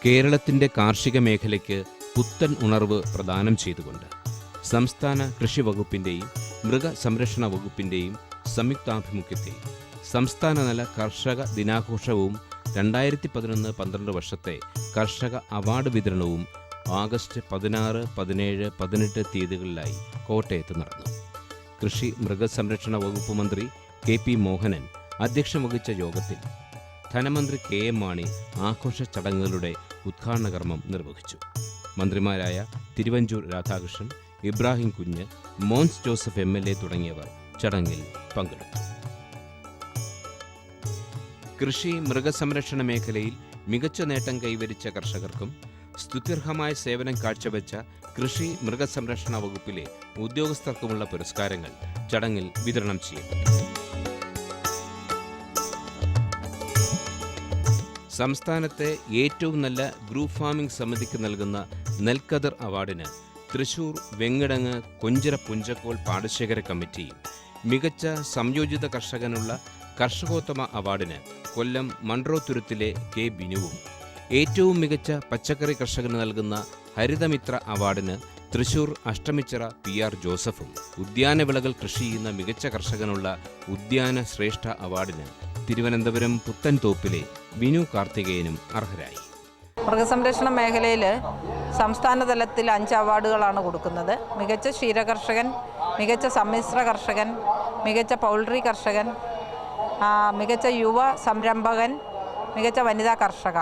കേരളത്തിൻ്റെ കാർഷിക മേഖലയ്ക്ക് പുത്തൻ ഉണർവ് പ്രദാനം ചെയ്തുകൊണ്ട് സംസ്ഥാന കൃഷി വകുപ്പിൻ്റെയും മൃഗസംരക്ഷണ വകുപ്പിൻ്റെയും സംയുക്താഭിമുഖ്യത്തിൽ സംസ്ഥാനതല കർഷക ദിനാഘോഷവും 2011-12 വർഷത്തെ കർഷക അവാർഡ് വിതരണവും ആഗസ്റ്റ് 16, 17, 18 തീയതികളിലായി കോട്ടയത്ത് നടന്നു. കൃഷി മൃഗസംരക്ഷണ വകുപ്പ് മന്ത്രി KP മോഹനൻ അധ്യക്ഷം വഹിച്ച യോഗത്തിൽ ധനമന്ത്രി KM മാണി ആഘോഷ ചടങ്ങുകളുടെ ഉദ്ഘാടന കർമ്മം നിർവഹിച്ചു. മന്ത്രിമാരായ തിരുവഞ്ചൂർ രാധാകൃഷ്ണൻ, ഇബ്രാഹിം കുഞ്ഞ്, മോൻസ് ജോസഫ് MLA തുടങ്ങിയവർ ചടങ്ങിൽ പങ്കെടുത്തു. കൃഷി മൃഗസംരക്ഷണ മേഖലയിൽ മികച്ച നേട്ടം കൈവരിച്ച കർഷകർക്കും സ്തുത്യർഹമായ സേവനം കാഴ്ചവെച്ച കൃഷി മൃഗസംരക്ഷണ വകുപ്പിലെ ഉദ്യോഗസ്ഥർക്കുമുള്ള പുരസ്കാരങ്ങൾ ചടങ്ങിൽ വിതരണം ചെയ്യപ്പെട്ടു. സംസ്ഥാനത്തെ ഏറ്റവും നല്ല ഗ്രൂപ്പ് ഫാമിംഗ് സമിതിക്ക് നൽകുന്ന നെൽക്കതിർ അവാർഡിന് തൃശൂർ വെങ്ങിടങ്ങ് കൊഞ്ചിറ പുഞ്ചക്കോൾ പാടശേഖര കമ്മിറ്റിയും, മികച്ച സംയോജിത കർഷകനുള്ള കർഷകോത്തമ അവാർഡിന് കൊല്ലം മൺട്രോത്തുരുത്തിലെ K ബിനുവും, ഏറ്റവും മികച്ച പച്ചക്കറി കർഷകന് നൽകുന്ന ഹരിതമിത്ര അവാർഡിന് തൃശൂർ അഷ്ടമിച്ചിറ PR ജോസഫും, ഉദ്യാനവിളകൾ കൃഷി ചെയ്യുന്ന മികച്ച കർഷകനുള്ള ഉദ്യാന ശ്രേഷ്ഠ അവാർഡിന് തിരുവനന്തപുരം പുത്തൻതോപ്പിലെ ബിനു കാർത്തികേയനും അർഹരായി. മൃഗസംരക്ഷണ മേഖലയിൽ സംസ്ഥാന തലത്തിൽ 5 അവാർഡുകളാണ് കൊടുക്കുന്നത്. മികച്ച ക്ഷീരകർഷകൻ, മികച്ച സമ്മിശ്ര കർഷകൻ, മികച്ച പൗൾട്രി കർഷകൻ, മികച്ച യുവ സംരംഭകൻ, മികച്ച വനിതാ കർഷക.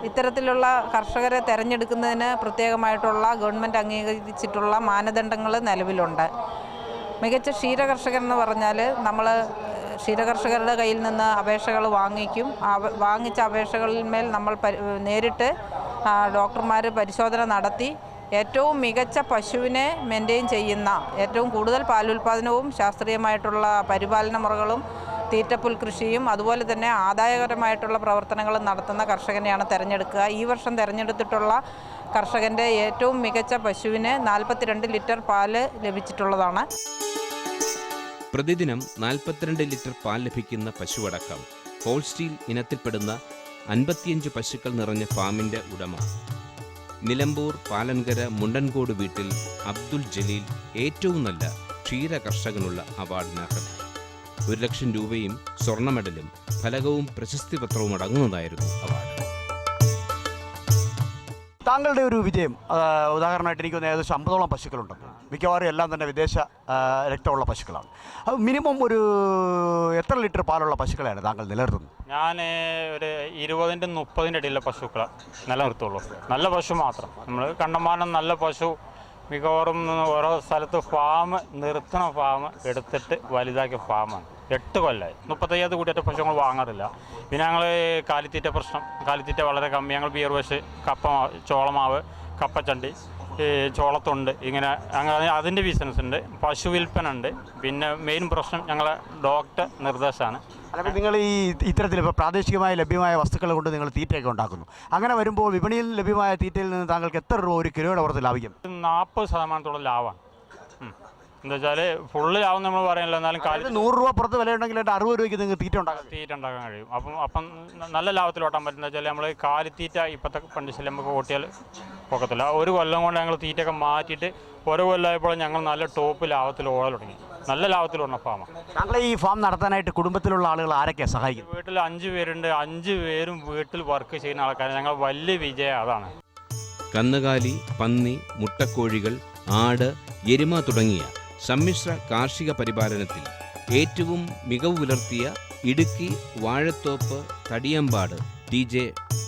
ഇത്തരത്തിലുള്ള കർഷകരെ തിരഞ്ഞെടുക്കുന്നതിന് പ്രത്യേകമായിട്ടുള്ള ഗവൺമെൻറ് അംഗീകരിച്ചിട്ടുള്ള മാനദണ്ഡങ്ങൾ നിലവിലുണ്ട്. മികച്ച ക്ഷീരകർഷകൻ എന്ന് പറഞ്ഞാൽ നമ്മൾ ക്ഷീരകർഷകരുടെ കയ്യിൽ നിന്ന് അപേക്ഷകൾ വാങ്ങിക്കും. വാങ്ങിച്ച അപേക്ഷകളിന്മേൽ നമ്മൾ നേരിട്ട് ഡോക്ടർമാർ പരിശോധന നടത്തി ഏറ്റവും മികച്ച പശുവിനെ മെയിൻറ്റെയിൻ ചെയ്യുന്ന, ഏറ്റവും കൂടുതൽ പാലുൽപാദനവും ശാസ്ത്രീയമായിട്ടുള്ള പരിപാലന മുറകളും തീറ്റപ്പുൽ കൃഷിയും അതുപോലെ തന്നെ ആദായകരമായിട്ടുള്ള പ്രവർത്തനങ്ങളും നടത്തുന്ന കർഷകനെയാണ് തിരഞ്ഞെടുക്കുക. ഈ വർഷം തിരഞ്ഞെടുത്തിട്ടുള്ള കർഷകൻ്റെ ഏറ്റവും മികച്ച പശുവിന് 42 ലിറ്റർ പാല് ലഭിച്ചിട്ടുള്ളതാണ്. പ്രതിദിനം 42 ലിറ്റർ പാൽ ലഭിക്കുന്ന പശുവടക്കം ഹോൾസ്റ്റീൽ ഇനത്തിൽപ്പെടുന്ന 55 പശുക്കൾ നിറഞ്ഞ ഫാമിൻ്റെ ഉടമ നിലമ്പൂർ പാലൻകര മുണ്ടൻകോട് വീട്ടിൽ അബ്ദുൽ ജലീൽ ഏറ്റവും നല്ല ക്ഷീര കർഷകനുള്ള അവാർഡിന് അർഹനായി. 1 ലക്ഷം രൂപയും സ്വർണ്ണ മെഡലും ഫലകവും പ്രശസ്തി പത്രവും അടങ്ങുന്നതായിരുന്നു അവാർഡ്. താങ്കളുടെ ഒരു വിജയം, ഉദാഹരണമായിട്ട് എനിക്ക് ഏകദേശം 50ഓളം പശുക്കളുണ്ട്. മിക്കവാറും എല്ലാം തന്നെ വിദേശ രക്തമുള്ള പശുക്കളാണ്. അത് മിനിമം ഒരു എത്ര ലിറ്റർ പാലുള്ള പശുക്കളെയാണ് താങ്കൾ നിലനിർത്തുന്നത്? ഞാൻ ഒരു 20-30 ഇടയിലുള്ള പശുക്കളെ നിലനിർത്തുള്ളൂ. നല്ല പശു മാത്രം. നമ്മൾ കണ്ടമാനം നല്ല പശു മിക്കവാറും ഓരോ സ്ഥലത്ത് നിർത്തുന്ന ഫാം എടുത്തിട്ട് വലുതാക്കിയ ഫാമാണ്. 8 കൊല്ലമായി. 35 കൂടിയിട്ട് പശു ഞങ്ങൾ വാങ്ങാറില്ല. പിന്നെ ഞങ്ങൾ കാലിത്തീറ്റ പ്രശ്നം, കാലിത്തീറ്റ വളരെ കമ്മി. ഞങ്ങൾ ബിയർ വശ്, കപ്പമാവ്, ചോളമാവ്, കപ്പച്ചണ്ടി, ചോളത്തുണ്ട്, ഇങ്ങനെ അങ്ങനെ അതിൻ്റെ ബിസിനസ് ഉണ്ട്. പശു വിൽപ്പന ഉണ്ട്. പിന്നെ മെയിൻ പ്രശ്നം ഞങ്ങളെ ഡോക്ടർ നിർദ്ദേശമാണ്. അല്ലെങ്കിൽ നിങ്ങൾ ഈ ഇത്തരത്തിൽ ഇപ്പോൾ പ്രാദേശികമായി ലഭ്യമായ വസ്തുക്കൾ കൊണ്ട് നിങ്ങൾ തീറ്റയൊക്കെ ഉണ്ടാക്കുന്നു. അങ്ങനെ വരുമ്പോൾ വിപണിയിൽ ലഭ്യമായ തീറ്റയിൽ നിന്ന് താങ്കൾക്ക് എത്ര രൂപ ഒരു കിലോയുടെ പുറത്ത് ലാഭിക്കും? 40% ലാഭമാണ്. എന്താ വെച്ചാൽ ഫുള്ള് ലാഭം നമ്മൾ പറയാനില്ല. എന്നാലും 100 രൂപ പുറത്ത് വിലയുണ്ടെങ്കിൽ 60 രൂപയ്ക്ക് നിങ്ങൾക്ക് തീറ്റ ഉണ്ടാക്കാൻ കഴിയും. അപ്പം നല്ല ലാഭത്തിൽ ഓട്ടാൻ പറ്റുന്ന വെച്ചാൽ നമ്മൾ കാലിത്തീറ്റ ഇപ്പോഴത്തെ കണ്ടീഷനിൽ നമുക്ക് ഓട്ടിയാൽ പോകത്തില്ല. 1 കൊല്ലം കൊണ്ട് ഞങ്ങൾ തീറ്റയൊക്കെ മാറ്റിയിട്ട് 1 കൊല്ലമായപ്പോൾ ഞങ്ങൾ നല്ല ടോപ്പ് ലാഭത്തിൽ ഓടാൻ തുടങ്ങി. നല്ല ലാഭത്തിൽ ഓടുന്ന ഫാമാണ്. താങ്കൾ ഈ ഫാം നടത്താനായിട്ട് കുടുംബത്തിലുള്ള ആളുകൾ ആരൊക്കെയാണ് സഹായിക്കുന്നത്? വീട്ടിൽ 5 പേരുണ്ട്. 5 പേരും വീട്ടിൽ വർക്ക് ചെയ്യുന്ന ആൾക്കാർ. ഞങ്ങൾ വലിയ വിജയം അതാണ്. കന്നുകാലി, പന്നി, മുട്ടക്കോഴികൾ, ആട്, എരുമ തുടങ്ങിയ സമ്മിശ്ര കാർഷിക പരിപാലനത്തിൽ ഏറ്റവും മികവ് പുലർത്തിയ ഇടുക്കി വാഴത്തോപ്പ് തടിയമ്പാട് TJ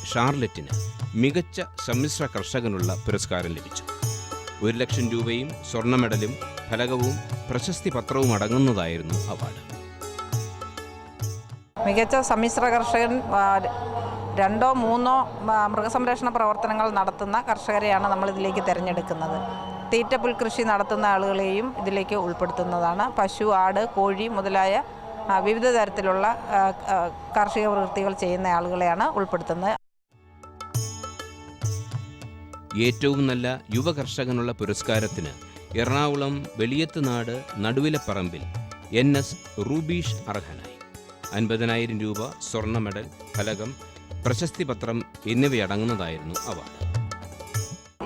ഷാർലറ്റിന് മികച്ച സമ്മിശ്ര കർഷകനുള്ള പുരസ്കാരം ലഭിച്ചു. 1 ലക്ഷം രൂപയും സ്വർണ്ണ മെഡലും ഫലകവും പ്രശസ്തി പത്രവും അടങ്ങുന്നതായിരുന്നു അവാർഡ്. മികച്ച സമ്മിശ്ര കർഷകൻ 2 or 3 മൃഗസംരക്ഷണ പ്രവർത്തനങ്ങൾ നടത്തുന്ന കർഷകരെയാണ് നമ്മളിതിലേക്ക് തിരഞ്ഞെടുക്കുന്നത്. തീറ്റപ്പുൽ കൃഷി നടത്തുന്ന ആളുകളെയും ഇതിലേക്ക് ഉൾപ്പെടുത്തുന്നതാണ്. പശു, ആട്, കോഴി മുതലായ വിവിധ തരത്തിലുള്ള കാർഷിക പ്രവൃത്തികൾ ചെയ്യുന്ന ആളുകളെയാണ് ഉൾപ്പെടുത്തുന്നത്. ഏറ്റവും നല്ല യുവ കർഷകനുള്ള പുരസ്കാരത്തിന് എറണാകുളം വെളിയത്തുനാട് നടുവിലപ്പറമ്പിൽ NS റൂബീഷ് അർഹനായി. 50,000 രൂപ സ്വർണ്ണ മെഡൽ, ഫലകം, പ്രശസ്തി പത്രം എന്നിവയടങ്ങുന്നതായിരുന്നു അവാർഡ്.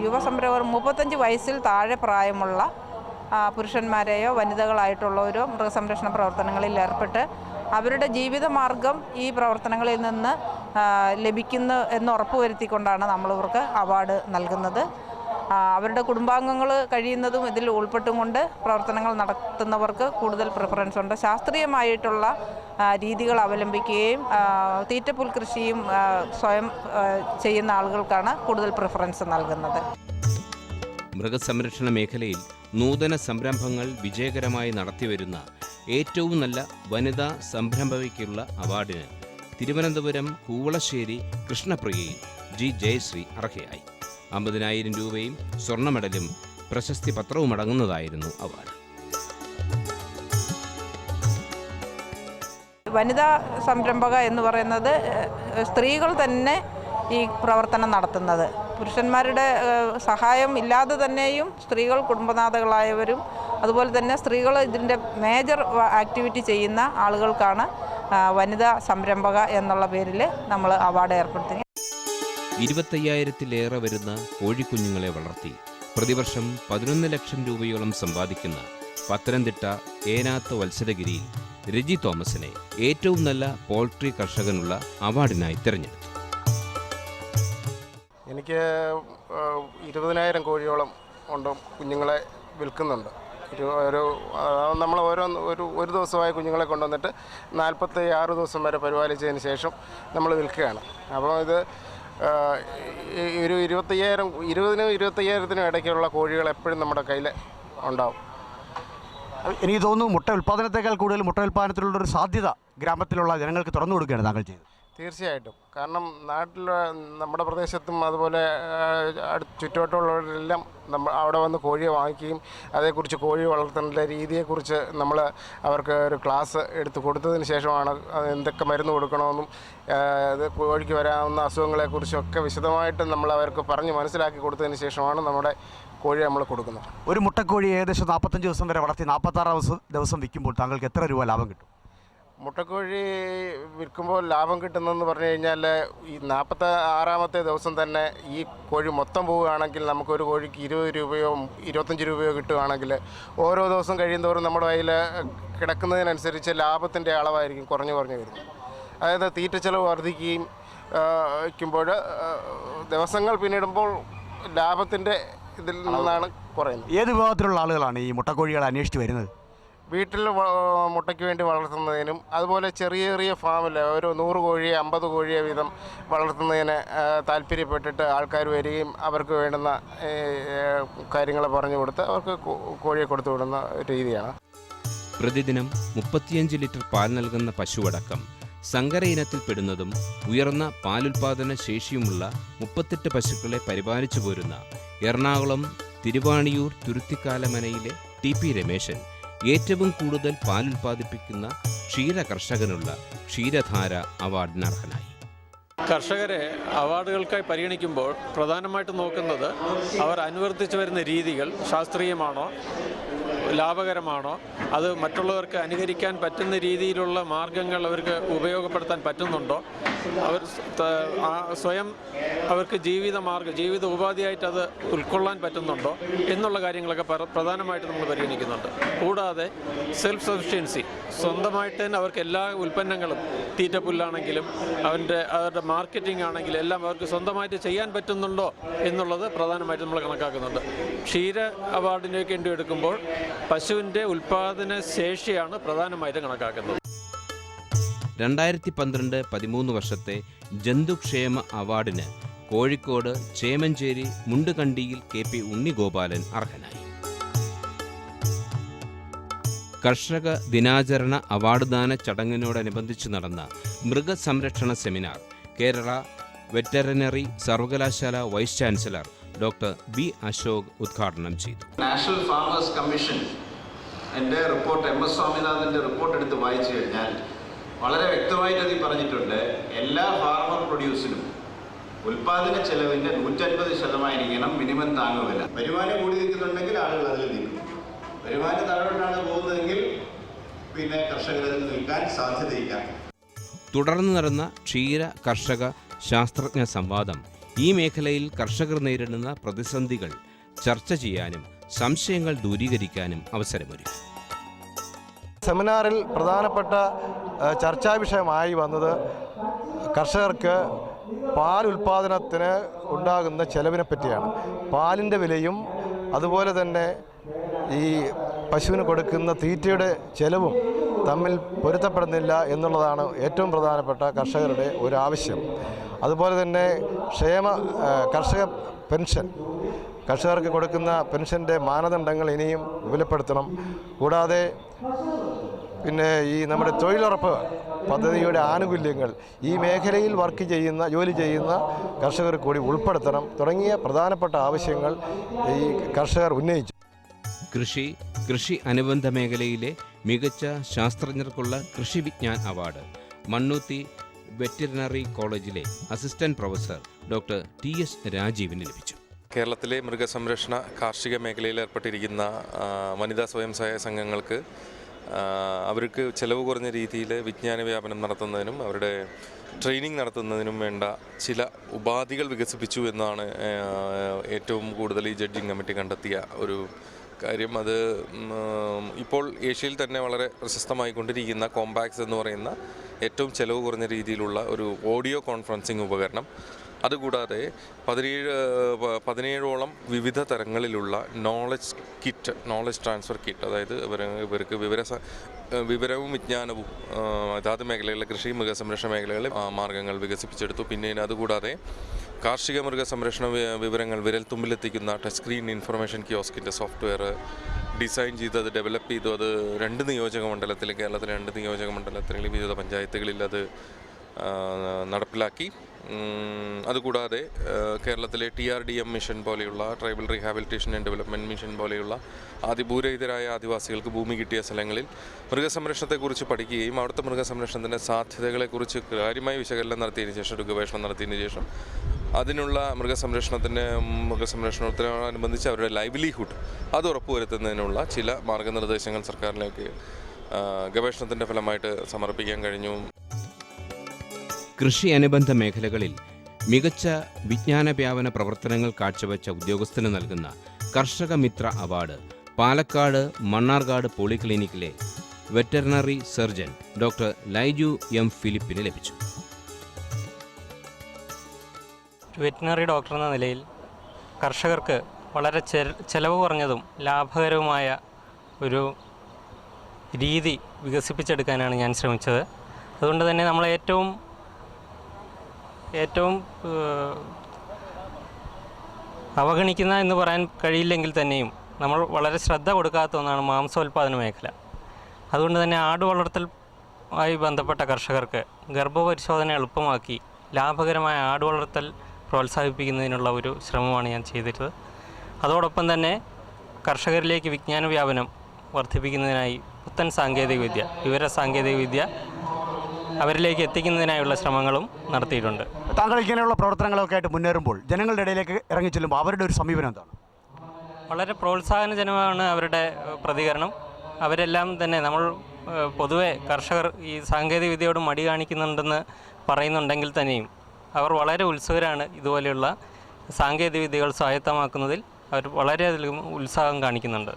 യുവസംരംഭകർ 35 വയസ്സിൽ താഴെ പ്രായമുള്ള പുരുഷന്മാരെയോ വനിതകളായിട്ടുള്ളവരോ മൃഗസംരക്ഷണ പ്രവർത്തനങ്ങളിൽ ഏർപ്പെട്ട് അവരുടെ ജീവിതമാർഗം ഈ പ്രവർത്തനങ്ങളിൽ നിന്ന് ലഭിക്കുന്നു എന്ന് ഉറപ്പുവരുത്തിക്കൊണ്ടാണ് നമ്മളിവർക്ക് അവാർഡ് നൽകുന്നത്. അവരുടെ കുടുംബാംഗങ്ങൾ കഴിയുന്നതും ഇതിൽ ഉൾപ്പെട്ടുകൊണ്ട് പ്രവർത്തനങ്ങൾ നടത്തുന്നവർക്ക് കൂടുതൽ പ്രിഫറൻസ് ഉണ്ട്. ശാസ്ത്രീയമായിട്ടുള്ള രീതികൾ അവലംബിക്കുകയും തീറ്റപ്പുൽ കൃഷിയും സ്വയം ചെയ്യുന്ന ആളുകൾക്കാണ് കൂടുതൽ പ്രിഫറൻസ് നൽകുന്നത്. മൃഗസംരക്ഷണ മേഖലയിൽ നൂതന സംരംഭങ്ങൾ വിജയകരമായി നടത്തിവരുന്ന ഏറ്റവും നല്ല വനിതാ സംരംഭകയ്ക്കുള്ള അവാർഡിന് തിരുവനന്തപുരം കൂവളശ്ശേരി കൃഷ്ണപ്രിയയിൽ ജി ജയശ്രീ അർഹയായി. 50,000 രൂപയും സ്വർണ്ണ മെഡലും പ്രശസ്തി പത്രവും അടങ്ങുന്നതായിരുന്നു അവാർഡ്. വനിതാ സംരംഭക എന്ന് പറയുന്നത് സ്ത്രീകൾ തന്നെ ഈ പ്രവർത്തനം നടത്തുന്നത്. പുരുഷന്മാരുടെ സഹായം ഇല്ലാതെ തന്നെയും സ്ത്രീകൾ കുടുംബനാഥകളായവരും അതുപോലെ തന്നെ സ്ത്രീകൾ ഇതിൻ്റെ മേജർ ആക്ടിവിറ്റി ചെയ്യുന്ന ആളുകൾക്കാണ് വനിതാ സംരംഭക എന്നുള്ള പേരിൽ നമ്മൾ അവാർഡ് ഏർപ്പെടുത്തി. 25,000-ലേറെ വരുന്ന കോഴിക്കുഞ്ഞുങ്ങളെ വളർത്തി പ്രതിവർഷം 11 ലക്ഷം രൂപയോളം സമ്പാദിക്കുന്ന പത്തനംതിട്ട ഏനാത്ത് വത്സരഗിരിയിൽ രജി തോമസിനെ ഏറ്റവും നല്ല പോൾട്രി കർഷകനുള്ള അവാർഡിനായി തിരഞ്ഞെടുത്തു. എനിക്ക് 20,000 കോഴിയോളം ഉണ്ട്, കുഞ്ഞുങ്ങളെ വിൽക്കുന്നുണ്ട്. നമ്മൾ ഒരു ദിവസമായ കുഞ്ഞുങ്ങളെ കൊണ്ടുവന്നിട്ട് 46 ദിവസം വരെ പരിപാലിച്ചതിന് ശേഷം നമ്മൾ വിൽക്കുകയാണ്. അപ്പോൾ ഇത് ഒരു 20,000-25,000 ഇടയ്ക്കുള്ള കോഴികൾ എപ്പോഴും നമ്മുടെ കയ്യിൽ ഉണ്ടാവും. എനിക്ക് തോന്നുന്നു മുട്ട ഉൽപ്പാദനത്തേക്കാൾ കൂടുതൽ മുട്ട ഉൽപ്പാദനത്തിലുള്ളൊരു സാധ്യത ഗ്രാമത്തിലുള്ള ജനങ്ങൾക്ക് തുറന്നു കൊടുക്കുകയാണ് താങ്കൾ ചെയ്തത്. തീർച്ചയായിട്ടും. കാരണം നാട്ടിൽ നമ്മുടെ പ്രദേശത്തും അതുപോലെ ചുറ്റുവട്ടമുള്ളവരെല്ലാം അവിടെ വന്ന് കോഴിയെ വാങ്ങിക്കുകയും അതേക്കുറിച്ച് കോഴി വളർത്തുന്ന രീതിയെക്കുറിച്ച് നമ്മൾ അവർക്ക് ഒരു ക്ലാസ് എടുത്ത് കൊടുത്തതിന് ശേഷമാണ് എന്തൊക്കെ മരുന്ന് കൊടുക്കണമെന്നും അത് കോഴിക്ക് വരാവുന്ന അസുഖങ്ങളെക്കുറിച്ചൊക്കെ വിശദമായിട്ട് നമ്മൾ അവർക്ക് പറഞ്ഞ് മനസ്സിലാക്കി കൊടുത്തതിന് ശേഷമാണ് നമ്മുടെ കോഴി നമ്മൾ കൊടുക്കുന്നത്. ഒരു മുട്ടക്കോഴി ഏകദേശം 45 ദിവസം വരെ വളർത്തി 46 ദിവസം വിൽക്കുമ്പോൾ താങ്കൾക്ക് എത്ര രൂപ ലാഭം കിട്ടും? മുട്ടക്കോഴി വിൽക്കുമ്പോൾ ലാഭം കിട്ടുന്നതെന്ന് പറഞ്ഞു കഴിഞ്ഞാൽ ഈ 46-ാമത്തെ ദിവസം തന്നെ ഈ കോഴി മൊത്തം പോവുകയാണെങ്കിൽ നമുക്കൊരു കോഴിക്ക് 20 രൂപയോ 25 രൂപയോ കിട്ടുകയാണെങ്കിൽ ഓരോ ദിവസം കഴിയുന്തോറും നമ്മുടെ കയ്യിൽ കിടക്കുന്നതിനനുസരിച്ച് ലാഭത്തിൻ്റെ അളവായിരിക്കും കുറഞ്ഞു വരുന്നത്. അതായത് തീറ്റ ചെലവ് വർദ്ധിക്കുകയും വയ്ക്കുമ്പോൾ ദിവസങ്ങൾ പിന്നിടുമ്പോൾ ലാഭത്തിൻ്റെ ഇതിൽ നിന്നാണ് കുറയുന്നത്. ഏത് വിഭാഗത്തിലുള്ള ആളുകളാണ് ഈ മുട്ടക്കോഴികളെ അന്വേഷിച്ച് വരുന്നത്? വീട്ടിൽ മുട്ടയ്ക്ക് വേണ്ടി വളർത്തുന്നതിനും അതുപോലെ ചെറിയ ചെറിയ ഫാമിൽ ഒരു 100 കോഴിയെ 50 കോഴിയെ വീതം വളർത്തുന്നതിന് താല്പര്യപ്പെട്ടിട്ട് ആൾക്കാർ വരികയും അവർക്ക് വേണ്ടുന്ന കാര്യങ്ങൾ പറഞ്ഞു കൊടുത്ത് അവർക്ക് കോഴിയെ കൊടുത്തു വിടുന്ന രീതിയാണ്. പ്രതിദിനം 35 ലിറ്റർ പാൽ നൽകുന്ന പശുവടക്കം സങ്കര ഇനത്തിൽപ്പെടുന്നതും ഉയർന്ന പാലുൽപാദന ശേഷിയുമുള്ള 38 പശുക്കളെ പരിപാലിച്ചു പോരുന്ന എറണാകുളം തിരുവാണിയൂർ തുരുത്തിക്കാലമനയിലെ TP രമേശൻ ഏറ്റവും കൂടുതൽ പാലുൽപാദിപ്പിക്കുന്ന ക്ഷീര കർഷകനുള്ള ക്ഷീരധാര അവാർഡിന് അർഹനായി. കർഷകരെ അവാർഡുകൾക്കായി പരിഗണിക്കുമ്പോൾ പ്രധാനമായിട്ടും നോക്കുന്നത് അവർ അനുവർത്തിച്ചു വരുന്ന രീതികൾ ശാസ്ത്രീയമാണോ, ലാഭകരമാണോ, അത് മറ്റുള്ളവർക്ക് അനുകരിക്കാൻ പറ്റുന്ന രീതിയിലുള്ള മാർഗങ്ങൾ അവർക്ക് ഉപയോഗപ്പെടുത്താൻ പറ്റുന്നുണ്ടോ, അവർ സ്വയം അവർക്ക് ജീവിത ഉപാധിയായിട്ട് അത് ഉൾക്കൊള്ളാൻ പറ്റുന്നുണ്ടോ എന്നുള്ള കാര്യങ്ങളൊക്കെ പ്രധാനമായിട്ട് നമ്മൾ പരിഗണിക്കുന്നുണ്ട്. കൂടാതെ സെൽഫ് സഫിഷ്യൻസി, സ്വന്തമായിട്ട് തന്നെ അവർക്ക് എല്ലാ ഉൽപ്പന്നങ്ങളും തീറ്റപ്പുല്ലാണെങ്കിലും അവരുടെ മാർക്കറ്റിംഗ് ആണെങ്കിലും എല്ലാം അവർക്ക് സ്വന്തമായിട്ട് ചെയ്യാൻ പറ്റുന്നുണ്ടോ എന്നുള്ളത് പ്രധാനമായിട്ട് നമ്മൾ കണക്കാക്കുന്നുണ്ട്. ക്ഷീര അവാർഡിനേക്ക് വേണ്ടി എടുക്കുമ്പോൾ പശുവിൻ്റെ ഉൽപ്പാദന ശേഷിയാണ് പ്രധാനമായിട്ടും കണക്കാക്കുന്നത്. 2012-13 വർഷത്തെ ജന്തുക്ഷേമ അവാർഡിന് കോഴിക്കോട് ചേമഞ്ചേരി മുണ്ടുകണ്ടിയിൽ KP ഉണ്ണിഗോപാലൻ അർഹനായി. കർഷക ദിനാചരണ അവാർഡ് ദാന ചടങ്ങിനോടനുബന്ധിച്ച് നടന്ന മൃഗസംരക്ഷണ സെമിനാർ കേരള വെറ്ററിനറി സർവകലാശാല vice chancellor doctor B. Ashok ഉദ്ഘാടനം ചെയ്തു. നാഷണൽ ഫാമേഴ്സ് കമ്മീഷൻ എൻ്റെ റിപ്പോർട്ട് MS സ്വാമിനാഥൻ്റെ റിപ്പോർട്ട് എടുത്ത് വായിച്ചു കഴിഞ്ഞാൽ വളരെ വ്യക്തമായിട്ട് അതിൽ പറഞ്ഞിട്ടുണ്ട്, എല്ലാ ഫാർമർ പ്രൊഡ്യൂസിനും ഉൽപ്പാദന ചെലവിൻ്റെ 150% മിനിമം താങ്ങുവില. വരുമാനം കൂടി നിൽക്കുന്നുണ്ടെങ്കിൽ ആളുകൾ അതിൽ നിൽക്കും. വരുമാനം താഴോട്ടാണ് പോകുന്നതെങ്കിൽ പിന്നെ കർഷകർ അതിൽ നിൽക്കാൻ സാധ്യതയില്ല. തുടർന്ന് നടന്ന ക്ഷീര കർഷക ശാസ്ത്രജ്ഞ സംവാദം ഈ മേഖലയിൽ കർഷകർ നേരിടുന്ന പ്രതിസന്ധികൾ ചർച്ച ചെയ്യാനും സംശയങ്ങൾ ദൂരീകരിക്കാനും അവസരമൊരുക്കി. സെമിനാറിൽ പ്രധാനപ്പെട്ട ചർച്ചാ വിഷയമായി വന്നത് കർഷകർക്ക് പാൽ ഉൽപ്പാദനത്തിന് ഉണ്ടാകുന്ന ചെലവിനെ പറ്റിയാണ്. പാലിൻ്റെ വിലയും അതുപോലെ തന്നെ ഈ പശുവിന് കൊടുക്കുന്ന തീറ്റയുടെ ചെലവും തമ്മിൽ പൊരുത്തപ്പെടുന്നില്ല എന്നുള്ളതാണ് ഏറ്റവും പ്രധാനപ്പെട്ട കർഷകരുടെ ഒരു ആവശ്യം. അതുപോലെ തന്നെ കർഷക പെൻഷൻ, കർഷകർക്ക് കൊടുക്കുന്ന പെൻഷൻ്റെ മാനദണ്ഡങ്ങൾ ഇനിയും വിപുലപ്പെടുത്തണം. കൂടാതെ പിന്നെ ഈ നമ്മുടെ തൊഴിലുറപ്പ് പദ്ധതിയുടെ ആനുകൂല്യങ്ങൾ ഈ മേഖലയിൽ ജോലി ചെയ്യുന്ന കർഷകർ കൂടി ഉൾപ്പെടുത്തണം തുടങ്ങിയ പ്രധാനപ്പെട്ട ആവശ്യങ്ങൾ ഈ കർഷകർ ഉന്നയിച്ചു. കൃഷി അനുബന്ധ മേഖലയിലെ മികച്ച ശാസ്ത്രജ്ഞർക്കുള്ള കൃഷി വിജ്ഞാൻ അവാർഡ് മണ്ണൂത്തി വെറ്ററിനറി കോളേജിലെ അസിസ്റ്റന്റ് പ്രൊഫസർ ഡോക്ടർ TS രാജീവിന് ലഭിച്ചു. കേരളത്തിലെ മൃഗസംരക്ഷണ കാർഷിക മേഖലയിൽ ഏർപ്പെട്ടിരിക്കുന്ന വനിതാ സ്വയം സഹായ സംഘങ്ങൾക്ക് അവർക്ക് ചെലവ് കുറഞ്ഞ രീതിയിൽ വിജ്ഞാന വ്യാപനം നടത്തുന്നതിനും അവരുടെ ട്രെയിനിങ് നടത്തുന്നതിനും വേണ്ട ചില ഉപാധികൾ വികസിപ്പിച്ചു എന്നാണ് ഏറ്റവും കൂടുതൽ ഈ ജഡ്ജിങ് കമ്മിറ്റി കണ്ടെത്തിയ ഒരു കാര്യം. അത് ഇപ്പോൾ ഏഷ്യയിൽ തന്നെ വളരെ പ്രശസ്തമായിക്കൊണ്ടിരിക്കുന്ന കോമ്പാക്സ് എന്ന് പറയുന്ന ഏറ്റവും ചെലവ് കുറഞ്ഞ രീതിയിലുള്ള ഒരു ഓഡിയോ കോൺഫറൻസിങ് ഉപകരണം, അതുകൂടാതെ 17ഓളം വിവിധ തരങ്ങളിലുള്ള നോളജ് ട്രാൻസ്ഫർ കിറ്റ്, അതായത് ഇവർക്ക് വിവരവും വിജ്ഞാനവും അതാത് മേഖലകളിലെ കൃഷി മൃഗസംരക്ഷണ മേഖലകളിലെ മാർഗ്ഗങ്ങൾ വികസിപ്പിച്ചെടുത്തു. പിന്നെ അതുകൂടാതെ കാർഷിക മൃഗസംരക്ഷണ വിവരങ്ങൾ വിരൽത്തുമ്പിലെത്തിക്കുന്ന ടച്ച് സ്ക്രീൻ ഇൻഫർമേഷൻ കിയോസ്കിൻ്റെ സോഫ്റ്റ്വെയർ ഡിസൈൻ ചെയ്ത് അത് ഡെവലപ്പ് ചെയ്തു. അത് 2 നിയോജകമണ്ഡലത്തിൽ, കേരളത്തിലെ 2 നിയോജകമണ്ഡലത്തിൽ വിവിധ പഞ്ചായത്തുകളിൽ അത് നടപ്പിലാക്കി. അതുകൂടാതെ കേരളത്തിലെ TRDM മിഷൻ പോലെയുള്ള tribal rehabilitation and development mission പോലെയുള്ള ഭൂരഹിതരായ ആദിവാസികൾക്ക് ഭൂമി കിട്ടിയ സ്ഥലങ്ങളിൽ മൃഗസംരക്ഷണത്തെക്കുറിച്ച് പഠിക്കുകയും അവിടുത്തെ മൃഗസംരക്ഷണത്തിൻ്റെ സാധ്യതകളെക്കുറിച്ച് കാര്യമായി വിശകലനം നടത്തിയതിന് ശേഷം, ഒരു ഗവേഷണം നടത്തിയതിന് ശേഷം അതിനുള്ള മൃഗസംരക്ഷണത്തോടനുബന്ധിച്ച് അവരുടെ ലൈവ്ലിഹുഡ് അത് ഉറപ്പുവരുത്തുന്നതിനുള്ള ചില മാർഗനിർദ്ദേശങ്ങൾ സർക്കാരിലേക്ക് ഗവേഷണത്തിൻ്റെ ഫലമായിട്ട് സമർപ്പിക്കാൻ കഴിഞ്ഞു. കൃഷി അനുബന്ധ മേഖലകളിൽ മികച്ച വിജ്ഞാന വ്യാപന പ്രവർത്തനങ്ങൾ കാഴ്ചവെച്ച ഉദ്യോഗസ്ഥന് നൽകുന്ന കർഷക മിത്ര അവാർഡ് പാലക്കാട് മണ്ണാർക്കാട് പോളിക്ലിനിക്കിലെ veterinary surgeon doctor Laiju M. ഫിലിപ്പിന് ലഭിച്ചു. വെറ്റിനറി ഡോക്ടർ എന്ന നിലയിൽ കർഷകർക്ക് വളരെ ചെലവ് കുറഞ്ഞതും ലാഭകരവുമായ ഒരു രീതി വികസിപ്പിച്ചെടുക്കാനാണ് ഞാൻ ശ്രമിച്ചത്. അതുകൊണ്ട് തന്നെ നമ്മൾ ഏറ്റവും അവഗണിക്കുന്ന എന്ന് പറയാൻ കഴിയില്ലെങ്കിൽ തന്നെയും നമ്മൾ വളരെ ശ്രദ്ധ കൊടുക്കാത്ത ഒന്നാണ് മാംസോൽപാദന മേഖല. അതുകൊണ്ട് തന്നെ ആടുവളർത്തലുമായി ബന്ധപ്പെട്ട കർഷകർക്ക് ഗർഭപരിശോധന എളുപ്പമാക്കി ലാഭകരമായ ആടുവളർത്തൽ പ്രോത്സാഹിപ്പിക്കുന്നതിനുള്ള ഒരു ശ്രമമാണ് ഞാൻ ചെയ്തിരുന്നത്. അതോടൊപ്പം തന്നെ കർഷകരിലേക്ക് വിജ്ഞാന വ്യാപനം വർദ്ധിപ്പിക്കുന്നതിനായി പുത്തൻ സാങ്കേതികവിദ്യ, വിവരസാങ്കേതികവിദ്യ അവരിലേക്ക് എത്തിക്കുന്നതിനായുള്ള ശ്രമങ്ങളും നടത്തിയിട്ടുണ്ട്. താങ്കൾ ഇങ്ങനെയുള്ള പ്രവർത്തനങ്ങളൊക്കെ ആയിട്ട് മുന്നേറുമ്പോൾ ജനങ്ങളുടെ ഇടയിലേക്ക് ഇറങ്ങി ചെല്ലുമ്പോൾ അവരുടെ ഒരു സമീപനം എന്താണ്? വളരെ പ്രോത്സാഹനജനകമാണ് അവരുടെ പ്രതികരണം. അവരെല്ലാം തന്നെ നമ്മൾ പൊതുവെ കർഷകർ ഈ സാങ്കേതികവിദ്യയോട് മടി കാണിക്കുന്നുണ്ടെന്ന് പറയുന്നുണ്ടെങ്കിൽ തന്നെയും അവർ വളരെ ഉത്സുകരാണ്. ഇതുപോലെയുള്ള സാങ്കേതികവിദ്യകൾ സ്വായത്തമാക്കുന്നതിൽ അവർ വളരെയധികം ഉത്സാഹം കാണിക്കുന്നുണ്ട്.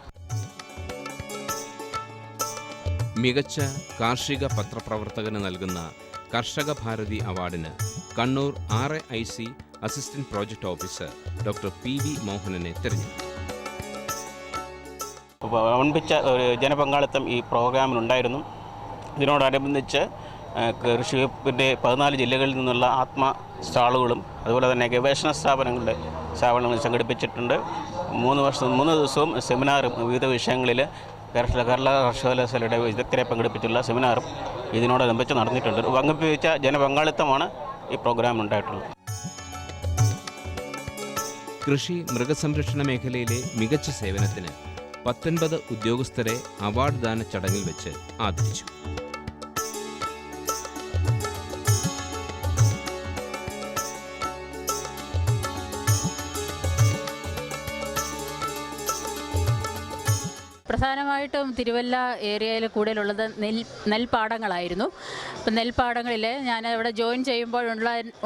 മികച്ച കാർഷിക പത്രപ്രവർത്തകന് നൽകുന്ന കർഷക ഭാരതി അവാർഡിന് Kannur RAIC assistant project officer doctor PV മോഹനനെ തിരഞ്ഞെടുത്തു. വമ്പിച്ച ഒരു ജനപങ്കാളിത്തം ഈ പ്രോഗ്രാമിനുണ്ടായിരുന്നു. ഇതിനോടനുബന്ധിച്ച് കൃഷി വകുപ്പിൻ്റെ 14 ജില്ലകളിൽ നിന്നുള്ള സ്റ്റാളുകളും അതുപോലെ തന്നെ ഗവേഷണ സ്ഥാപനങ്ങൾ സംഘടിപ്പിച്ചിട്ടുണ്ട്. 3 ദിവസവും സെമിനാറും വിവിധ വിഷയങ്ങളിൽ കേരള കർഷകരുടെ വിദഗ്ധരെ പങ്കെടുപ്പിച്ചുള്ള സെമിനാറും ഇതിനോടനുബന്ധിച്ച് നടന്നിട്ടുണ്ട്. വമ്പിച്ച ജനപങ്കാളിത്തമാണ് ഈ പ്രോഗ്രാമിനുണ്ടായിട്ടുള്ളത്. കൃഷി മൃഗസംരക്ഷണ മേഖലയിലെ മികച്ച സേവനത്തിന് 19 ഉദ്യോഗസ്ഥരെ അവാർഡ് ദാന ചടങ്ങിൽ വെച്ച് ആദരിച്ചു. പ്രധാനമായിട്ടും തിരുവല്ല ഏരിയയിൽ കൂടുതലുള്ളത് നെൽപ്പാടങ്ങളായിരുന്നു. ഇപ്പം നെൽപ്പാടങ്ങളിൽ ഞാൻ അവിടെ ജോയിൻ ചെയ്യുമ്പോൾ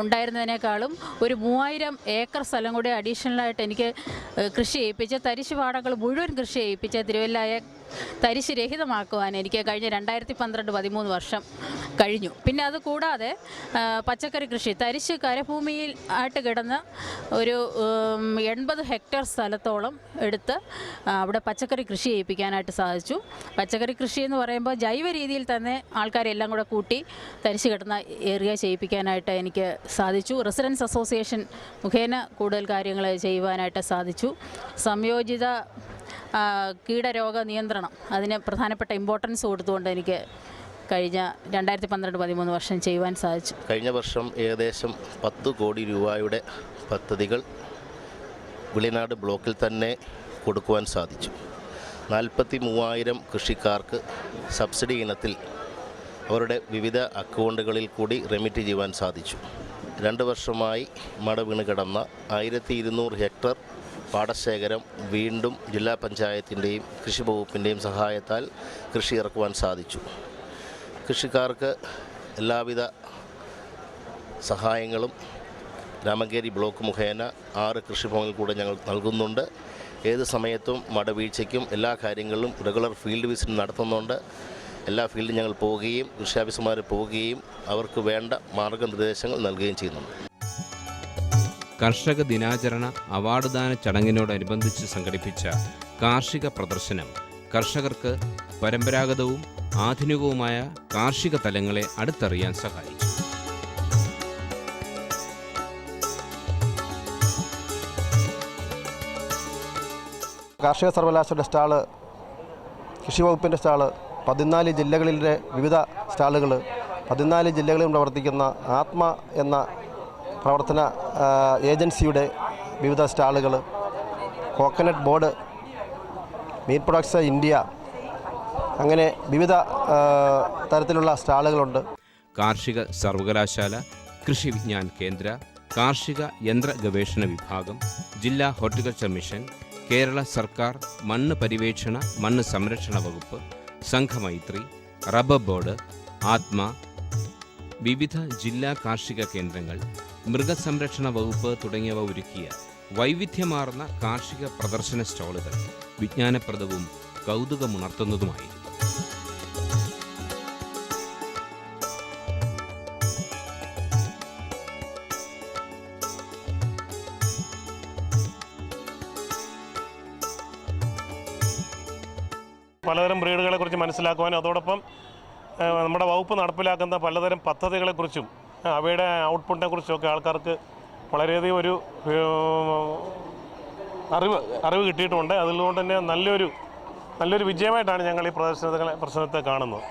ഉണ്ടായിരുന്നതിനേക്കാളും ഒരു 3000 ഏക്കർ സ്ഥലം കൂടി അഡീഷണലായിട്ട് എനിക്ക് കൃഷി ചെയ്യിപ്പിച്ച് തരിശ് പാടങ്ങൾ മുഴുവൻ കൃഷി ചെയ്യിപ്പിച്ച് തിരുവല്ലയെ തരിശ് രഹിതമാക്കുവാൻ എനിക്ക് കഴിഞ്ഞ 2012-13 വർഷം കഴിഞ്ഞു. പിന്നെ അത് കൂടാതെ പച്ചക്കറി കൃഷി തരിശ് കരഭൂമിയിൽ ആയിട്ട് കിടന്ന് ഒരു 80 ഹെക്ടർ സ്ഥലത്തോളം എടുത്ത് അവിടെ പച്ചക്കറി കൃഷി ചെയ്യിപ്പിക്കാനായിട്ട് സാധിച്ചു. പച്ചക്കറി കൃഷി എന്ന് പറയുമ്പോൾ ജൈവ രീതിയിൽ തന്നെ ആൾക്കാരെല്ലാം കൂടെ കൂട്ടി തരിശ് കിടന്ന ഏരിയ ചെയ്യിപ്പിക്കാനായിട്ട് എനിക്ക് സാധിച്ചു. റെസിഡൻസ് അസോസിയേഷൻ മുഖേന കൂടുതൽ കാര്യങ്ങൾ ചെയ്യുവാനായിട്ട് സാധിച്ചു. സംയോജിത കീടരോഗ നിയന്ത്രണം അതിന് പ്രധാനപ്പെട്ട ഇമ്പോർട്ടൻസ് കൊടുത്തുകൊണ്ട് എനിക്ക് കഴിഞ്ഞ 2012-13 വർഷം ചെയ്യുവാൻ സാധിച്ചു. കഴിഞ്ഞ വർഷം ഏകദേശം 10 കോടി രൂപയുടെ പദ്ധതികൾ വിളിനാട് ബ്ലോക്കിൽ തന്നെ കൊടുക്കുവാൻ സാധിച്ചു. 43,000 കൃഷിക്കാർക്ക് സബ്സിഡി ഇനത്തിൽ അവരുടെ വിവിധ അക്കൗണ്ടുകളിൽ കൂടി റെമിറ്റ് ചെയ്യുവാൻ സാധിച്ചു. 2 വർഷമായി മട വീണ് കിടന്ന 1200 ഹെക്ടർ പാടശേഖരം വീണ്ടും ജില്ലാ പഞ്ചായത്തിൻ്റെയും കൃഷി വകുപ്പിൻ്റെയും സഹായത്താൽ കൃഷി ഇറക്കുവാൻ സാധിച്ചു. കൃഷിക്കാർക്ക് എല്ലാവിധ സഹായങ്ങളും രാമങ്കേരി ബ്ലോക്ക് മുഖേന 6 കൃഷിഭവനിൽ കൂടെ ഞങ്ങൾ നൽകുന്നുണ്ട്. ഏത് സമയത്തും മടവീഴ്ചയ്ക്കും എല്ലാ കാര്യങ്ങളിലും റെഗുലർ ഫീൽഡ് വിസിറ്റ് നടത്തുന്നുണ്ട്. എല്ലാ ഫീൽഡിലും ഞങ്ങൾ പോവുകയും കൃഷി ഓഫീസർമാർ പോവുകയും അവർക്ക് വേണ്ട മാർഗനിർദ്ദേശങ്ങൾ നൽകുകയും ചെയ്യുന്നുണ്ട്. കർഷക ദിനാചരണ അവാർഡ് ദാന ചടങ്ങിനോടനുബന്ധിച്ച് സംഘടിപ്പിച്ച കാർഷിക പ്രദർശനം കർഷകർക്ക് പരമ്പരാഗതവും ആധുനികവുമായ കാർഷിക തലങ്ങളെ അടുത്തറിയാൻ സഹായിച്ചു. കാർഷിക സർവകലാശാലയുടെ സ്റ്റാള്, കൃഷി വകുപ്പിൻ്റെ സ്റ്റാള്, 14 ജില്ലകളിലെ വിവിധ സ്റ്റാളുകൾ, 14 ജില്ലകളിലും പ്രവർത്തിക്കുന്ന ആത്മ എന്ന പ്രവർത്തന ഏജൻസിയുടെ വിവിധ സ്റ്റാളുകൾ, coconut board, meat products India, അങ്ങനെ വിവിധ തരത്തിലുള്ള സ്റ്റാളുകളുണ്ട്. കാർഷിക സർവകലാശാല, കൃഷി വിജ്ഞാൻ കേന്ദ്ര, കാർഷിക യന്ത്ര ഗവേഷണ വിഭാഗം, ജില്ലാ ഹോർട്ടിക്കൾച്ചർ മിഷൻ, കേരള സർക്കാർ മണ്ണ് പര്യവേക്ഷണ മണ്ണ് സംരക്ഷണ വകുപ്പ്, സംഘമൈത്രി, റബ്ബർ ബോർഡ്, ആത്മ, വിവിധ ജില്ലാ കാർഷിക കേന്ദ്രങ്ങൾ, മൃഗസംരക്ഷണ വകുപ്പ് തുടങ്ങിയവ ഒരുക്കിയ വൈവിധ്യമാർന്ന കാർഷിക പ്രദർശന സ്റ്റാളുകൾ വിജ്ഞാനപ്രദവും കൗതുകമുണർത്തുന്നതുമായിരുന്നു. പലതരം ബ്രീഡുകളെക്കുറിച്ച് മനസ്സിലാക്കുവാനും അതോടൊപ്പം നമ്മുടെ വകുപ്പ് നടപ്പിലാക്കുന്ന പലതരം പദ്ധതികളെക്കുറിച്ചും അവയുടെ ഔട്ട്പുട്ടിനെ കുറിച്ചൊക്കെ ആൾക്കാർക്ക് വളരെയധികം ഒരു അറിവ് കിട്ടിയിട്ടുണ്ട്. അതുകൊണ്ട് തന്നെ നല്ലൊരു വിജയമായിട്ടാണ് ഞങ്ങൾ ഈ പ്രദർശനത്തെ കാണുന്നത്.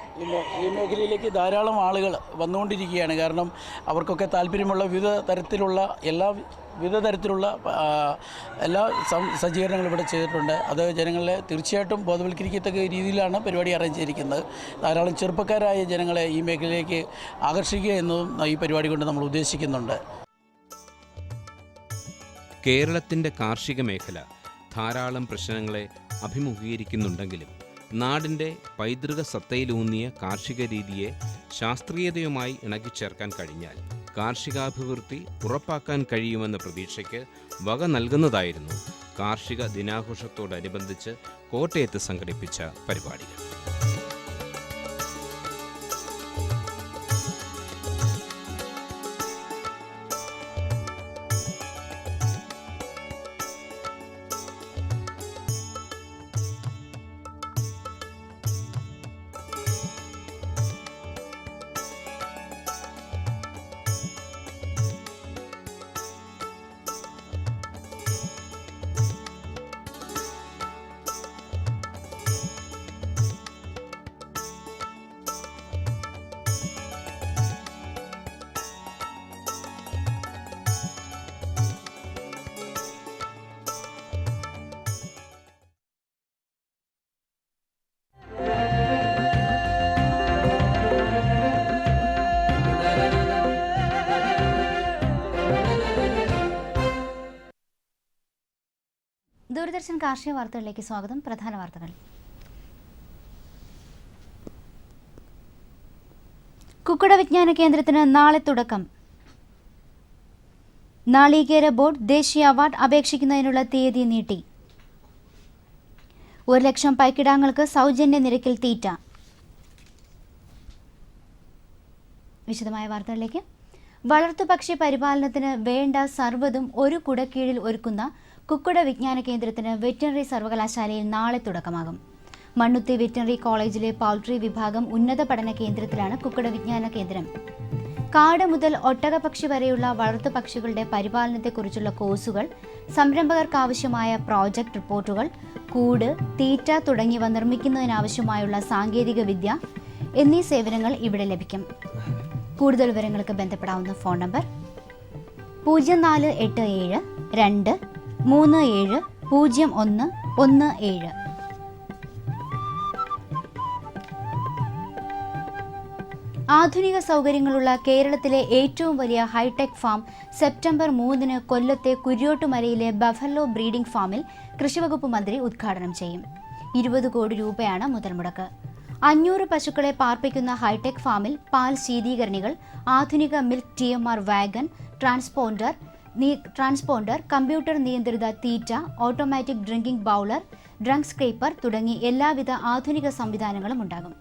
ഈ മേഖലയിലേക്ക് ധാരാളം ആളുകൾ വന്നുകൊണ്ടിരിക്കുകയാണ്. കാരണം അവർക്കൊക്കെ താല്പര്യമുള്ള വിവിധ തരത്തിലുള്ള എല്ലാ സജ്ജീകരണങ്ങളും ഇവിടെ ചെയ്തിട്ടുണ്ട്. അത് ജനങ്ങളെ തീർച്ചയായിട്ടും ബോധവൽക്കരിക്കത്തക്ക രീതിയിലാണ് പരിപാടി അറേഞ്ച് ചെയ്തിരിക്കുന്നത്. ധാരാളം ചെറുപ്പക്കാരായ ജനങ്ങളെ ഈ മേഖലയിലേക്ക് ആകർഷിക്കുക എന്നതും ഈ പരിപാടി കൊണ്ട് നമ്മൾ ഉദ്ദേശിക്കുന്നുണ്ട്. കേരളത്തിൻ്റെ കാർഷിക മേഖല ധാരാളം പ്രശ്നങ്ങളെ അഭിമുഖീകരിക്കുന്നുണ്ടെങ്കിലും നാടിൻ്റെ പൈതൃക സത്തയിലൂന്നിയ കാർഷിക രീതിയെ ശാസ്ത്രീയതയുമായി ഇണക്കിച്ചേർക്കാൻ കഴിഞ്ഞാൽ കാർഷികാഭിവൃദ്ധി ഉറപ്പാക്കാൻ കഴിയുമെന്ന പ്രതീക്ഷയ്ക്ക് വക നൽകുന്നതായിരുന്നു കാർഷിക ദിനാഘോഷത്തോടനുബന്ധിച്ച് കോട്ടയത്ത് സംഘടിപ്പിച്ച പരിപാടികൾ. ദൂരദർശൻ കാർഷിക വാർത്തകളിലേക്ക് സ്വാഗതം. പ്രധാന വാർത്തകൾ. കുക്കുട വിജ്ഞാന കേന്ദ്രത്തിന് നാളെ തുടക്കം. നാളികേര ബോർഡ് ദേശീയ അവാർഡ് അപേക്ഷിക്കുന്നതിനുള്ള തീയതി നീട്ടി. 1,00,000 പൈക്കിടാങ്ങൾക്ക് സൗജന്യ നിരക്കിൽ തീറ്റ. വിശദമായ വാർത്തകളിലേക്ക്. വളർത്തുപക്ഷി പരിപാലനത്തിന് വേണ്ട സർവ്വതും ഒരു കുടക്കീഴിൽ ഒരുക്കുന്ന കുക്കുട വിജ്ഞാന കേന്ദ്രത്തിന് വെറ്ററിനറി സർവകലാശാലയിൽ നാളെ തുടക്കമാകും. മണ്ണുത്തി വെറ്ററിനറി കോളേജിലെ പൗൾട്രി വിഭാഗം ഉന്നത പഠന കേന്ദ്രത്തിലാണ് കുക്കുട വിജ്ഞാന കേന്ദ്രം. കാട് മുതൽ ഒട്ടകപക്ഷി വരെയുള്ള വളർത്തുപക്ഷികളുടെ പരിപാലനത്തെക്കുറിച്ചുള്ള കോഴ്സുകൾ, സംരംഭകർക്കാവശ്യമായ പ്രോജക്റ്റ് റിപ്പോർട്ടുകൾ, കൂട്, തീറ്റ തുടങ്ങിയവ നിർമ്മിക്കുന്നതിനാവശ്യമായുള്ള സാങ്കേതിക വിദ്യ എന്നീ സേവനങ്ങൾ ഇവിടെ ലഭിക്കും. കൂടുതൽ വിവരങ്ങൾക്ക് ബന്ധപ്പെടാവുന്ന ഫോൺ നമ്പർ 0487 2 37 0117. ആധുനിക സൗകര്യങ്ങളുള്ള കേരളത്തിലെ ഏറ്റവും വലിയ ഹൈടെക് ഫാം സെപ്റ്റംബർ 3 കൊല്ലത്തെ കുര്യോട്ടുമലയിലെ ബഫല്ലോ ബ്രീഡിംഗ് ഫാമിൽ കൃഷിവകുപ്പ് മന്ത്രി ഉദ്ഘാടനം ചെയ്യും. 20 കോടി രൂപയാണ് മുതൽ മുടക്ക്. 500 പശുക്കളെ പാർപ്പിക്കുന്ന ഹൈടെക് ഫാമിൽ പാൽ ശീതീകരണികൾ, ആധുനിക milk TMR wagon, transponder, computer നിയന്ത്രിത തീറ്റ, automatic drinking bowler, dung scraper തുടങ്ങി എല്ലാവിധ ആധുനിക സംവിധാനങ്ങളും ഉണ്ടാകും.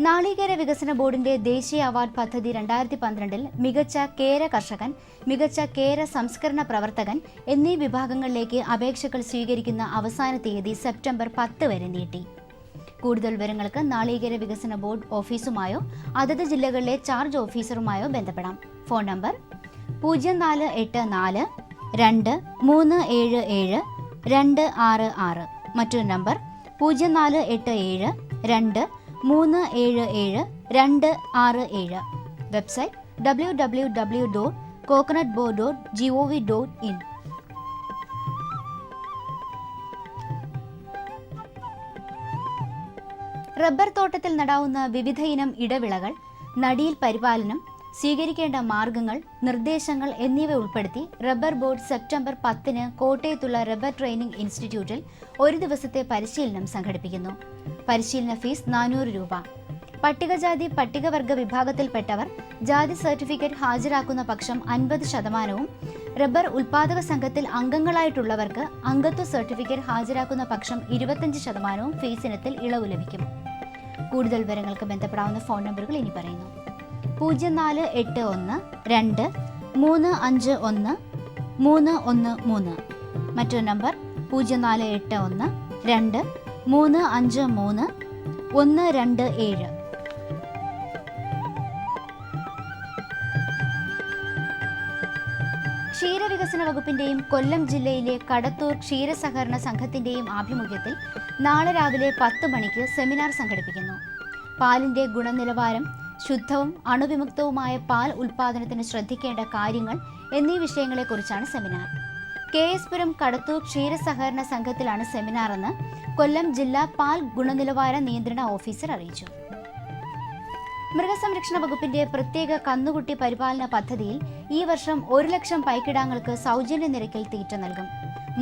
നാളികേര വികസന ബോർഡിന്റെ ദേശീയ അവാർഡ് പദ്ധതി 2012 മികച്ച കേര കർഷകൻ, മികച്ച കേര സംസ്കരണ പ്രവർത്തകൻ എന്നീ വിഭാഗങ്ങളിലേക്ക് അപേക്ഷകൾ സ്വീകരിക്കുന്ന അവസാന തീയതി സെപ്റ്റംബർ 10 വരെ നീട്ടി. കൂടുതൽ വിവരങ്ങൾക്ക് നാളികേര വികസന ബോർഡ് ഓഫീസുമായോ അതത് ജില്ലകളിലെ ചാർജ് ഓഫീസറുമായോ ബന്ധപ്പെടാം. Phone number 0484 2377 266. മറ്റൊരു നമ്പർ 0487 2377 267. Website www.coconutboard.gov.in. റബ്ബർ തോട്ടത്തിൽ നടാവുന്ന വിവിധ ഇനം ഇടവിളകൾ, നടിയിൽ പരിപാലനം, സ്വീകരിക്കേണ്ട മാർഗങ്ങൾ, നിർദ്ദേശങ്ങൾ എന്നിവ ഉൾപ്പെടുത്തി റബ്ബർ ബോർഡ് സെപ്റ്റംബർ 10 കോട്ടയത്തുള്ള റബ്ബർ ട്രെയിനിംഗ് ഇൻസ്റ്റിറ്റ്യൂട്ടിൽ ഒരു ദിവസത്തെ പരിശീലനം സംഘടിപ്പിക്കുന്നു. പരിശീലന ഫീസ് 400 രൂപ. പട്ടികജാതി പട്ടികവർഗ വിഭാഗത്തിൽപ്പെട്ടവർ ജാതി സർട്ടിഫിക്കറ്റ് ഹാജരാക്കുന്ന പക്ഷം 50%, റബ്ബർ ഉൽപാദക സംഘത്തിൽ അംഗങ്ങളായിട്ടുള്ളവർക്ക് അംഗത്വ സർട്ടിഫിക്കറ്റ് ഹാജരാക്കുന്ന പക്ഷം 25% ഫീസിനത്തിൽ ഇളവ് ലഭിക്കും. കൂടുതൽ വിവരങ്ങൾക്ക് ബന്ധപ്പെടാവുന്ന ഫോൺ നമ്പറുകൾ ഇനി പറയുന്നു. 0481 2 351 313. മറ്റൊരു നമ്പർ 0481 2 353 127. ക്ഷീരവികസന വകുപ്പിന്റെയും കൊല്ലം ജില്ലയിലെ കടത്തൂർ ക്ഷീരസഹകരണ സംഘത്തിന്റെയും ആഭിമുഖ്യത്തിൽ നാളെ രാവിലെ 10 മണിക്ക് സെമിനാർ സംഘടിപ്പിക്കുന്നു. പാലിന്റെ ഗുണനിലവാരം, ശുദ്ധവും അണുവിമുക്തവുമായ പാൽ ഉൽപ്പാദനത്തിന് ശ്രദ്ധിക്കേണ്ട കാര്യങ്ങൾ എന്നീ വിഷയങ്ങളെക്കുറിച്ചാണ് സെമിനാർ. KS പുരം കടത്തൂർ ക്ഷീരസഹകരണ സംഘത്തിലാണ് സെമിനാറെന്ന് കൊല്ലം ജില്ലാ പാൽ ഗുണനിലവാര നിയന്ത്രണ ഓഫീസർ അറിയിച്ചു. മൃഗസംരക്ഷണ വകുപ്പിന്റെ പ്രത്യേക കന്നുകുട്ടി പരിപാലന പദ്ധതിയിൽ ഈ വർഷം 1,00,000 പൈക്കിടാങ്ങൾക്ക് സൗജന്യ നിരക്കിൽ തീറ്റ നൽകും.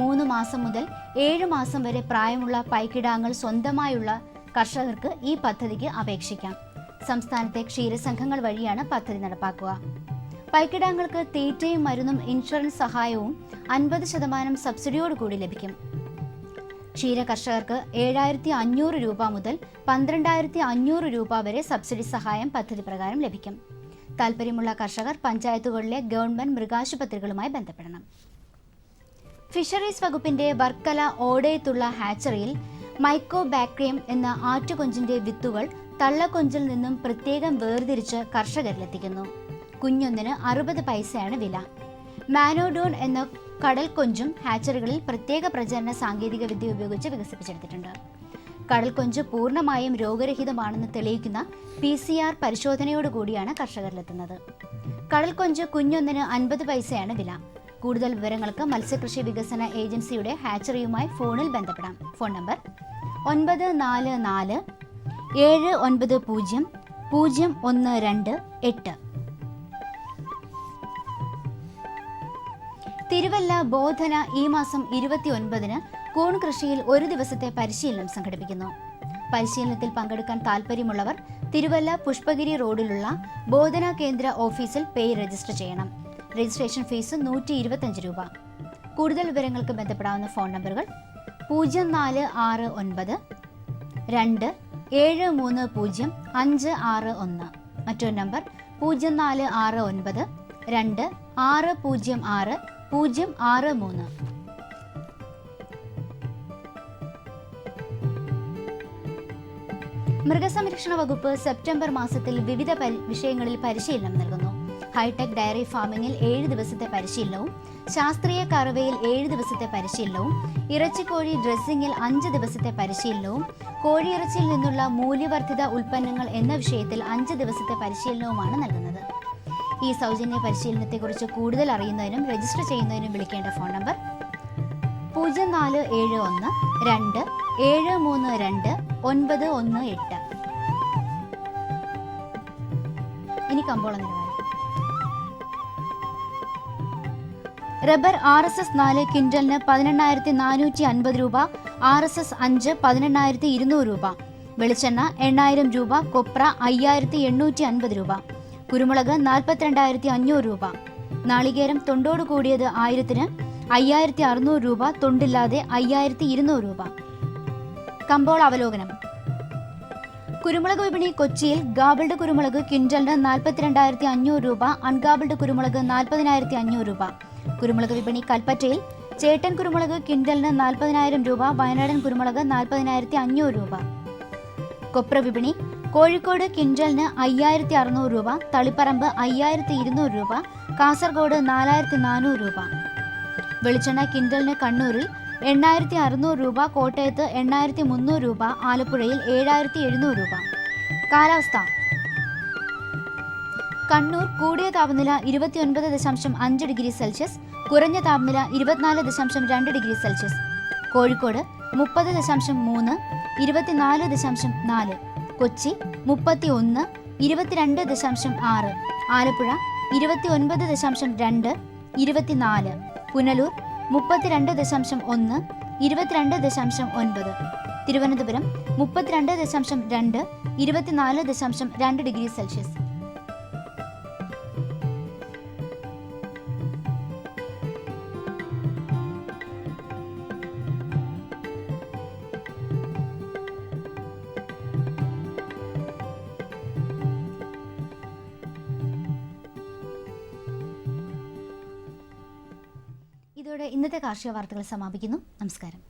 3 മാസം മുതൽ 7 മാസം വരെ പ്രായമുള്ള പൈക്കിടാങ്ങൾ സ്വന്തമായുള്ള കർഷകർക്ക് ഈ പദ്ധതിക്ക് അപേക്ഷിക്കാം. സംസ്ഥാനത്തെ ക്ഷീരസംഘങ്ങൾ വഴിയാണ് പദ്ധതി നടപ്പാക്കുക. പൈക്കിടാങ്ങൾക്ക് തീറ്റയും മരുന്നും ഇൻഷുറൻസ് സഹായവും 50% സബ്സിഡിയോടുകൂടി ലഭിക്കും. ക്ഷീര കർഷകർക്ക് 7,500 രൂപ മുതൽ 12,500 രൂപ വരെ സബ്സിഡി സഹായം പദ്ധതി പ്രകാരം ലഭിക്കും. താൽപ്പര്യമുള്ള കർഷകർ പഞ്ചായത്തുകളിലെ ഗവൺമെന്റ് മൃഗാശുപത്രികളുമായി ബന്ധപ്പെടണം. ഫിഷറീസ് വകുപ്പിന്റെ വർക്കല ഓടയത്തുള്ള ഹാച്ചറിയിൽ മൈക്കോബാക്ടീരിയം എന്ന ആറ്റുകൊഞ്ചിന്റെ വിത്തുകൾ തള്ളക്കൊഞ്ചിൽ നിന്നും പ്രത്യേകം വേർതിരിച്ച് കർഷകരിലെത്തിക്കുന്നു. കുഞ്ഞൊന്നിന് 60 പൈസയാണ് വില. മാനോഡോൺ എന്ന കടൽ കൊഞ്ചും ഹാച്ചറികളിൽ പ്രത്യേക പ്രചരണ സാങ്കേതിക വിദ്യ ഉപയോഗിച്ച് വികസിപ്പിച്ചെടുത്തിട്ടുണ്ട്. കടൽ കൊഞ്ച് പൂർണ്ണമായും രോഗരഹിതമാണെന്ന് തെളിയിക്കുന്ന PCR പരിശോധനയോടുകൂടിയാണ് കർഷകരിലെത്തുന്നത്. കടൽ കൊഞ്ച് കുഞ്ഞൊന്നിന് 50 പൈസയാണ് വില. കൂടുതൽ വിവരങ്ങൾക്ക് മത്സ്യകൃഷി വികസന ഏജൻസിയുടെ ഹാച്ചറിയുമായി ഫോണിൽ ബന്ധപ്പെടാം. Phone number 944 790 0128. തിരുവല്ല ബോധന ഈ മാസം 29 കൂൺ കൃഷിയിൽ ഒരു ദിവസത്തെ പരിശീലനം സംഘടിപ്പിക്കുന്നു. പരിശീലനത്തിൽ പങ്കെടുക്കാൻ താൽപ്പര്യമുള്ളവർ തിരുവല്ല പുഷ്പഗിരി റോഡിലുള്ള ബോധന കേന്ദ്ര ഓഫീസിൽ പേര് രജിസ്റ്റർ ചെയ്യണം. രജിസ്ട്രേഷൻ ഫീസ് 125 രൂപ. കൂടുതൽ വിവരങ്ങൾക്ക് ബന്ധപ്പെടാവുന്ന ഫോൺ നമ്പറുകൾ 0469 2730561. മറ്റൊരു നമ്പർ 0469 2606 063. മൃഗസംരക്ഷണ വകുപ്പ് സെപ്റ്റംബർ മാസത്തിൽ വിവിധ വിഷയങ്ങളിൽ പരിശീലനം നൽകുന്നു. ഹൈടെക് ഡയറി ഫാമിംഗിൽ 7 ദിവസത്തെ പരിശീലനവും ശാസ്ത്രീയ കറവയിൽ 7 ദിവസത്തെ പരിശീലനവും ഇറച്ചിക്കോഴി ഡ്രസ്സിംഗിൽ 5 ദിവസത്തെ പരിശീലനവും കോഴിയിറച്ചിയിൽ നിന്നുള്ള മൂല്യവർദ്ധിത ഉൽപ്പന്നങ്ങൾ എന്ന വിഷയത്തിൽ 5 ദിവസത്തെ പരിശീലനവുമാണ് നൽകുന്നത്. ഈ സൗജന്യ പരിശീലനത്തെക്കുറിച്ച് കൂടുതൽ അറിയുന്നതിനും രജിസ്റ്റർ ചെയ്യുന്നതിനും വിളിക്കേണ്ട ഫോൺ നമ്പർ 0471 2732 918. ഇനി കമ്പോള നിലവാരം. റബ്ബർ RSS 4 ക്വിൻ്റലിന് 18,450 രൂപ, RSS 5 18,200 രൂപ. വെളിച്ചെണ്ണ 8,000 രൂപ, കൊപ്ര 5,850 രൂപ. കുരുമുളക് 42,500 രൂപ. നാളികേരം തൊണ്ടോട് കൂടിയത് 1000-ന് 5,600 രൂപ, തൊണ്ടില്ലാതെ 5,200 രൂപ. കമ്പോള അവലോകനം. കുരുമുളക് വിപണി കൊച്ചിയിൽ ഗാബിൾഡ് കുരുമുളക് ക്വിൻ്റലിന് 42,500 രൂപ, അൺഗാബിൾഡ് കുരുമുളക് 40,500 രൂപ. കുരുമുളക് വിപണി കൽപ്പറ്റയിൽ ചേട്ടൻ കുരുമുളക് ക്വിൻ്റലിന് 40,000 രൂപ, വയനാടൻ കുരുമുളക് 40,500 രൂപ. കൊപ്ര വിപണി കോഴിക്കോട് ക്വിൻ്റലിന് 5,600 രൂപ, തളിപ്പറമ്പ് 5,200 രൂപ, കാസർഗോഡ് 4,400 രൂപ. വെളിച്ചെണ്ണ ക്വിൻ്റലിന് കണ്ണൂരിൽ 8,600 രൂപ, കോട്ടയത്ത് 8,300 രൂപ, ആലപ്പുഴയിൽ 7,700 രൂപ. കാലാവസ്ഥ. കണ്ണൂർ കൂടിയ താപനില 29.5 ഡിഗ്രി സെൽഷ്യസ്, കുറഞ്ഞ താപനില 24.2 degree Celsius. Kozhikode 30.3, 24.4. Kochi 31, 22.6. Alappuzha 29.2, 24. Punalur 32.1, 22.9. Thiruvananthapuram 32.2, 24.2 degree Celsius. ഇതോടെ ഇന്നത്തെ കാർഷിക വാർത്തകൾ സമാപിക്കുന്നു. നമസ്കാരം.